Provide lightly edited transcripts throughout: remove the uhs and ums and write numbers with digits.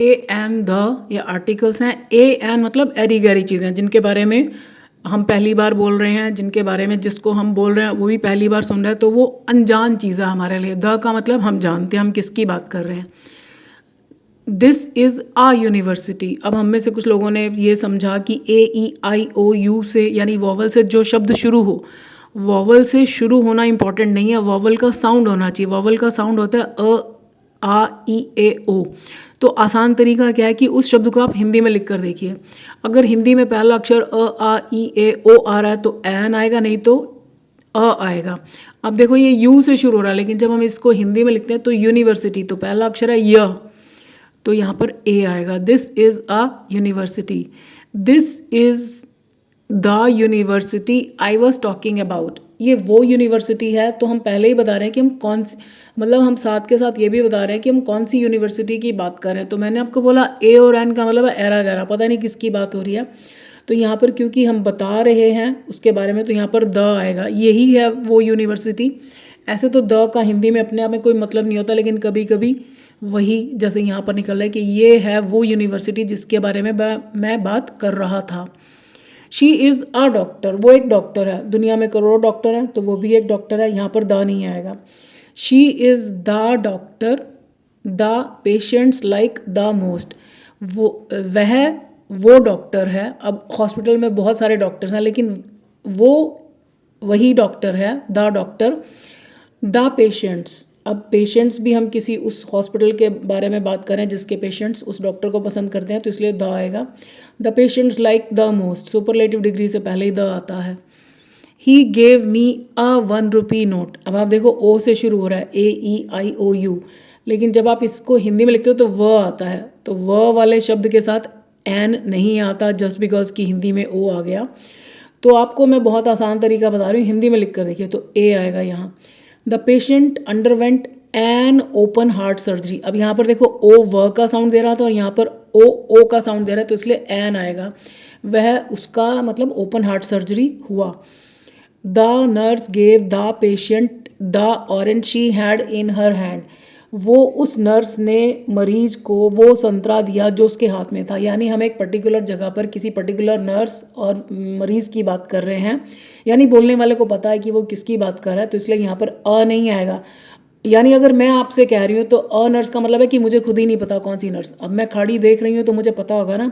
A N the ये articles हैं। A N मतलब एरी गैरी चीज़ें जिनके बारे में हम पहली बार बोल रहे हैं, जिनके बारे में जिसको हम बोल रहे हैं वो भी पहली बार सुन रहे हैं, तो वो अनजान चीज़ है हमारे लिए। द का मतलब हम जानते हैं हम किसकी बात कर रहे हैं। This is a university. अब हम में से कुछ लोगों ने ये समझा कि ए ई आई ओ यू से यानी वॉवल से जो शब्द शुरू हो, वॉवल से शुरू होना इंपॉर्टेंट नहीं है, वॉवल का साउंड होना चाहिए। वॉवल का साउंड होता है अ आ ई ए ओ। तो आसान तरीका क्या है कि उस शब्द को आप हिंदी में लिख कर देखिए। अगर हिंदी में पहला अक्षर अ आ ई ए ओ आ रहा है तो एन आएगा, नहीं तो अ आएगा। अब देखो ये यू से शुरू हो रहा है, लेकिन जब हम इसको हिंदी में लिखते हैं तो यूनिवर्सिटी, तो पहला अक्षर है य, तो यहाँ पर ए आएगा। This is a university. This is the university I was talking about. ये वो यूनिवर्सिटी है, तो हम पहले ही बता रहे हैं कि हम कौन सी, मतलब हम साथ के साथ ये भी बता रहे हैं कि हम कौन सी यूनिवर्सिटी की बात कर रहे हैं। तो मैंने आपको बोला ए और एन का मतलब है एरा गैरा, पता नहीं किसकी बात हो रही है। तो यहाँ पर क्योंकि हम बता रहे हैं उसके बारे में, तो यहाँ पर द आएगा। यही है वो यूनिवर्सिटी। ऐसे तो द का हिंदी में अपने आप में कोई मतलब नहीं होता, लेकिन कभी कभी वही जैसे यहाँ पर निकल रहा है कि ये है वो यूनिवर्सिटी जिसके बारे में मैं बात कर रहा था। शी इज़ अ डॉक्टर, वो एक डॉक्टर है। दुनिया में करोड़ों डॉक्टर हैं, तो वो भी एक डॉक्टर है। यहाँ पर द नहीं आएगा। She is the doctor the patients like the most. वह वो डॉक्टर है। अब हॉस्पिटल में बहुत सारे डॉक्टर्स हैं, लेकिन वो वही डॉक्टर है, द डॉक्टर। द पेशेंट्स, अब पेशेंट्स भी हम किसी उस हॉस्पिटल के बारे में बात करें जिसके पेशेंट्स उस डॉक्टर को पसंद करते हैं, तो इसलिए द आएगा। The patients like the most, superlative degree से पहले ही द आता है। He gave me a 1 rupee note. अब आप देखो ओ से शुरू हो रहा है, ए ई आई ओ यू, लेकिन जब आप इसको हिंदी में लिखते हो तो व आता है। तो व वाले शब्द के साथ एन नहीं आता, जस्ट बिकॉज कि हिंदी में ओ आ गया। तो आपको मैं बहुत आसान तरीका बता रही हूँ, हिंदी में लिख कर देखिए, तो ए आएगा यहाँ। The patient underwent an open heart surgery. अब यहाँ पर देखो ओ व का साउंड दे रहा था और यहाँ पर ओ का साउंड दे रहा है, तो इसलिए एन आएगा। वह उसका मतलब ओपन हार्ट सर्जरी हुआ। The nurse gave the patient the orange she had in her hand. वो उस नर्स ने मरीज को वो संतरा दिया जो उसके हाथ में था। यानी हम एक पर्टिकुलर जगह पर किसी पर्टिकुलर नर्स और मरीज की बात कर रहे हैं, यानी बोलने वाले को पता है कि वो किसकी बात कर रहा है, तो इसलिए यहाँ पर अ नहीं आएगा। यानी अगर मैं आपसे कह रही हूँ तो अ नर्स का मतलब है कि मुझे खुद ही नहीं पता कौन सी नर्स। अब मैं खाड़ी देख रही हूँ तो मुझे पता होगा ना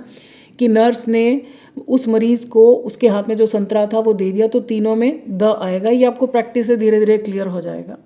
कि नर्स ने उस मरीज को उसके हाथ में जो संतरा था वो दे दिया, तो तीनों में द आएगा। ये आपको प्रैक्टिस से धीरे धीरे क्लियर हो जाएगा।